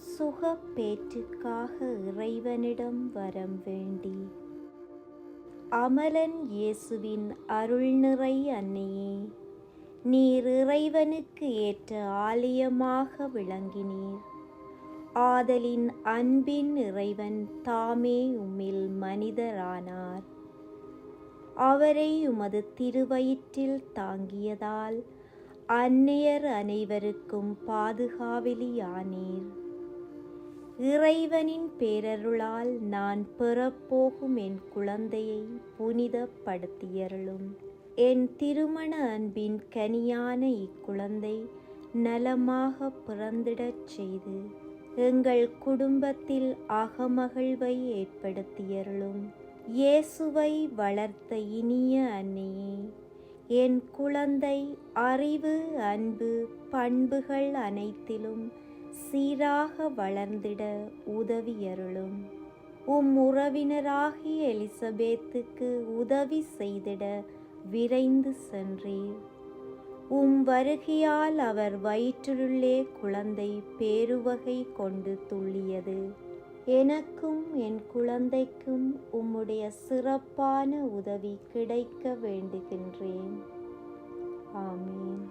சுகப்பேற்றுக்காக இறைவனிடம் வரம் வேண்டி. அமலன் இயேசுவின் அருள்நிறை அன்னையே, நீர் இறைவனுக்கு ஏற்ற ஆலயமாக விளங்கினீர். ஆதலின் அன்பின் இறைவன் தாமே உம்மில் மனிதரானார். அவரை உமது திருவயிற்றில் தாங்கியதால் அன்னையர் அனைவருக்கும் பாதுகாவலியானீர். இறைவனின் பேரருளால் நான் பெறப்போகும் என் குழந்தையை புனிதப்படுத்தியருளும். என் திருமண அன்பின் கனியான இக்குழந்தை நலமாக பிறந்திடச் செய்து எங்கள் குடும்பத்தில் அகமகிழ்வை ஏற்படுத்தியருளும். இயேசுவை வளர்த்த இனிய அன்னையே, என் குழந்தை அறிவு, அன்பு, பண்புகள் அனைத்திலும் சீராக வளர்ந்திட உதவியருளும். உறவினராகிய எலிசபெத்துக்கு உதவி செய்திட விரைந்து சென்றீர். வருகையால் அவர் வயிற்றிலுள்ளே குழந்தை பேருவகை கொண்டு துள்ளியது. எனக்கும் என் குழந்தைக்கும் உம்முடைய சிறப்பான உதவி கிடைக்க வேண்டுகின்றேன். ஆமீன்.